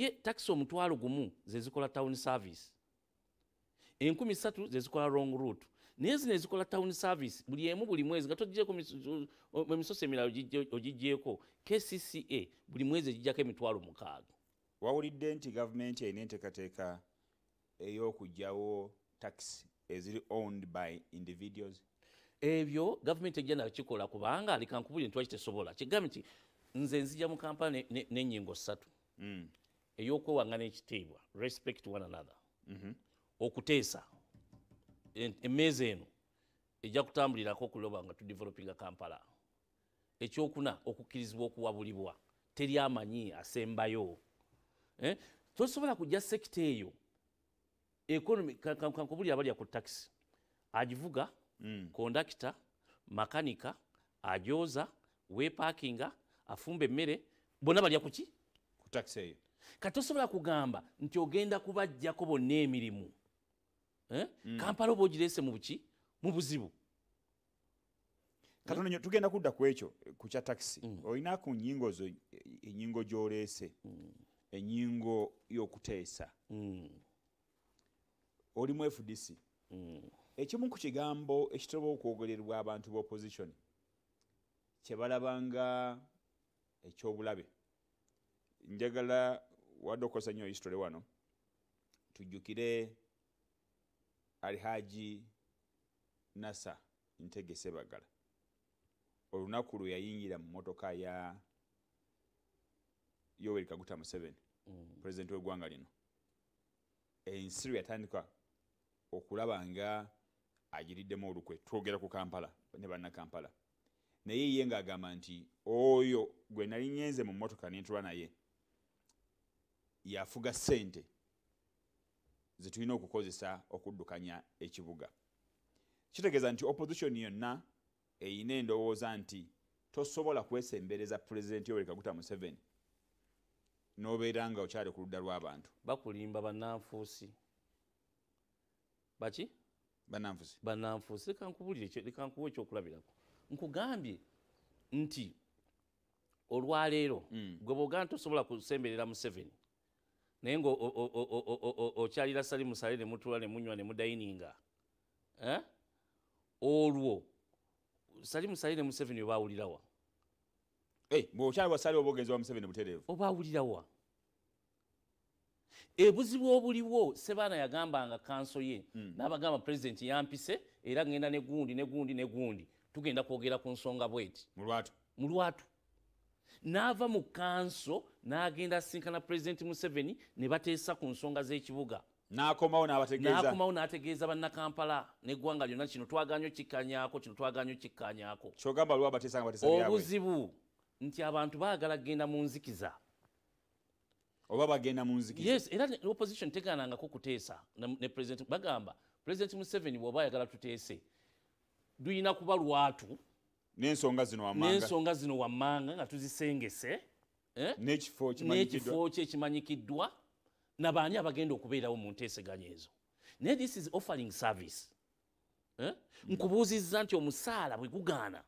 naye taxi omutwalo gumu ze zikola town service 3,000 ze zikola long route naye zino ezikola town service buli emu buli mwezi nga togigyeko emisoso emirala ogigyeko KCCA buli mwezi egijjako emitwalo 6. wawulidde nti gavumenti erina enteekateeka ey'okugyawo taxi eziri owned by individuals? Ebyo gavumenti ejja nakikola kubanga likankubuli ntwaki tesobola kigambye nti nze nzija mu Kampala n'ennyingo 3 ey'okwewangana ekitiibwa respect one another okuteesa emmeeza eno ejja kutambulirako okuloba nga tudevelopinga Kampala. Ekyokuna okukkirizibwa okuwabulibwa teri amanyi asembayo tosobola kujja sekita eyo economy kankubuli abalya ku taxi agivuga kondakita makanika ajoza weepakinga afumba emmere bonna balya kuki ku taxi eyo katosobola kugamba nti ogenda kubajjako bonna emirimu Kampala oba ogirese mu buki mu buzibu katono nyo tugenda kudda ku ekyo ku kya taxi olina ku nnyingo zo ennyingo gy'oleese ennyingo y'okuteesa oli mu FDC ekimu ku kigambo ekitera okwogererwa abantu b'opposition kye balabanga ekyobulabe njagala wadde okosa nnyo history wano tujjukire Alhaji Nasa Ntege Sebagala olunaku lwe yayingira mu motoka ya Yoweri Kaguta Museveni president w'eggwanga lino ensi lwe yatandika okulaba nga agiriddemu olukwe twogera ku Kampala ne banna Kampala naye ye ng'agamba nti oyo gwe nali nyenze mu motoka n'entula naye yafuga ssente zetulina okukozesa okuddukanya ekibuga. Kitegeeza nti opposition yonna eyina endowooza nti tosobola kwesembereza President Yoweri Kaguta Museveni n'obeera nga okyali ku ludda lw'abantu. Bakulimba bannanfuusi baki bannanfuusi lekankubulire ekyokulabirako nkugambye nti olwaleero gwe bw'ogamba tosobola kusemberera Museveni naye nga okyalira Salimu Sale ne mutula ne munywa ne mudayininga olwo Salimu Sale ne Museveni baawulirawa bw'okyali wasale oba ogenzi wa Museveni butereevu obaawulirawa ebuzibu obuliwo Sebaana yagambanga kanso ye n'abagamba President yampise era ngenda ne gundi tugenda kwogera ku nsonga bweti mu lwatu n'ava mu kanso n'agenda sinkana President Museveni ne bateesa ku nsonga z'ekibuga n'akomawo n'ategeeza bannakampala n'eggwanga lyonna kino twaganya okikkaanyaako kyogamba lwa bateesa byabwe obuzibu nti abantu baagala kgenda mu nzikiza oba bagenda mu nzikiza yes era opposition tegaanangako kuteesa ne President bagamba President Museveni bw'oba ayagala tuteese duyina kuba lwatu n'ensonga zino wammanga nga tuzisengese n'ekifo kye kimanyikiddwa nabaani abagenda okubeerawo mu nteeseganya ezo naye this is offering service nkubuuzizza nti omusaala bwe gugaana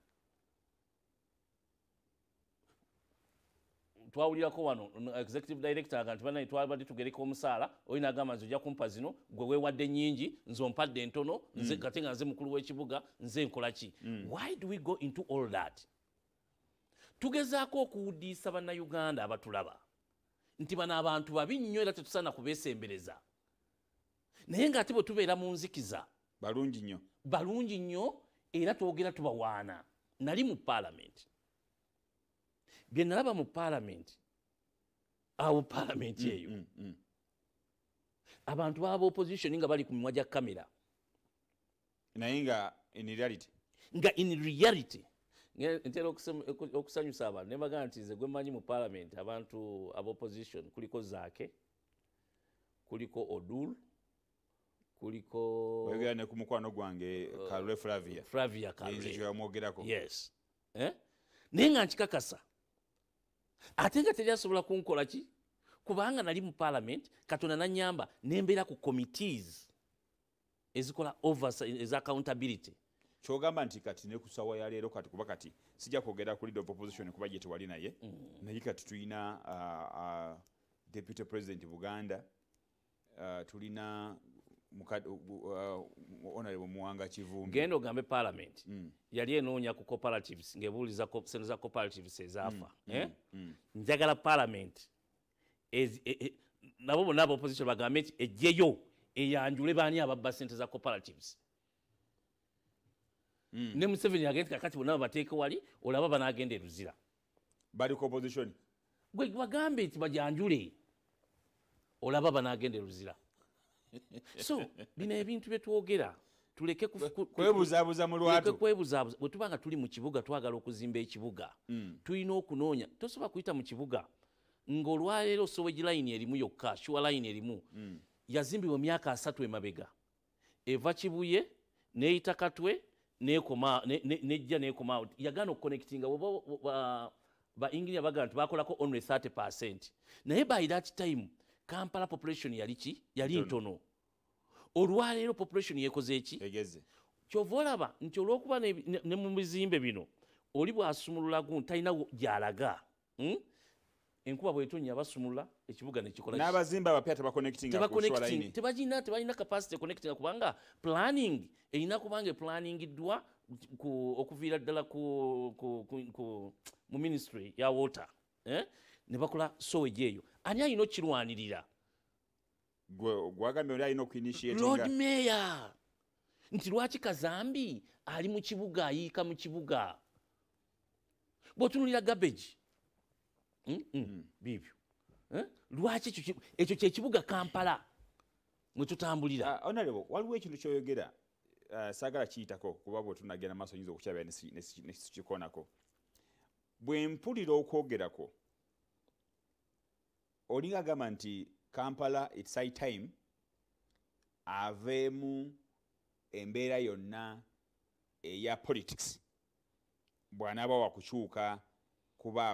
twawulirako wano executive director aga nti banaye twabadde tugereka omusaala olina agamba nze ojja kumpa zino gwe weewadde nnyingi nze ompadde entono nze kate nga nze mukulu w'ekibuga nze nkola ki why do we go into all that tugezaako okuwuddiisa bannayuganda abatulaba nti bano abantu babi nnyo era tetusaana kubeesembereza naye ng'ate bwe tubeera mu nzikiza balungi nnyo era twogera tubawaana nali mu parliament bye nalaba mu parliament awo parliament eyo abantu baba opposition nga bali ku mimwa gya kamera naye nga in reality ntera okusanyusa abantu ne bagamba nti nze gwe mmanyi mu parliament abantu ab'opposition kuliko Zaake kuliko Odul kuliko wegera ne ku mukwano gwange Kalule Flavia Kalule yamwogerako yes naye nga nkikakasa ate nga teri asobola kunkola ki kubanga nali mu parliament Katonda nanyamba nembeera ku committees ezikola eza accountability kyogamba nti kati ne kusawa ya leero kati kuba kati sijja kwogera ku leader of opposition kuba gye tewali naye naye kati tulina deputy president Buganda, tulina honorable Muwanga Kivumbi. Gendo gambe parliament yali enoonya ku cooperatives ngebuuliza sente za cooperatives ezaafa. Njagala parliament nabo bonna aba opposition bagambe nti ejjeyo eyanjule baani ababba sente za cooperatives. Ne Museveni agenti kakati bonna bateeke wali olaba banaagenda eruzira. Bali ku opposition. Gwe bagambe nti bajanjule olaba banaagenda eruzira. So bino ebintu bye twogera tuleke kwebuzaabuza mu lwatu. Kwebuzaabuza bwe tuba nga tuli mu kibuga twagala okuzimba ekibuga tulina okunoonya tosobola kuyita mu kibuga ng'olwaleero Sewage line erimu yokka Sure line erimu yazimbibwa emyaka 3 emabega eva Kibuye n'eyita Katwe nejja n'ekoma yagaana okuconnectinga ba engineer bagaa nti bakolako only 30%. Naye by that time Kampala population yali ntono. Olwaleero population yekoze eki? Egeze. Kyova olaba nti olw'okuba ne mu bizimbe bino oli bw'asumulula guntu talina gy'alaga. Enkuba bw'etonnya basumulula ekibuga ne kikola. N'abazimba abapya tebakonectinga ku Sure line. Tebalina capacity connecting kubanga planning erina kubanga planningiddwa okuviira ddala mu ministry ya water. Ne bakola Sewage eyo. Ani alina okirwanirira? Gwagambye oli alina okuinitiatinga. Lord Mayor. Nti lwaki Kazambi ali mu kibuga ayiika mu kibuga? Bw'otunuulira garbage. Bibyo. Lwaki ekyo kyekibuga Kampala mwe tutambulira? Honorable, waliwo ekintu kyoyogera saagala kiyitako kuba bwe tunagenda maaso nyinza okukyabira ne sikikonako. Bwe mpulira okwogerako olinga agamba nti Kampala it's high time aveemu embeera yonna eya politics bw'anaaba wakukyuka kuba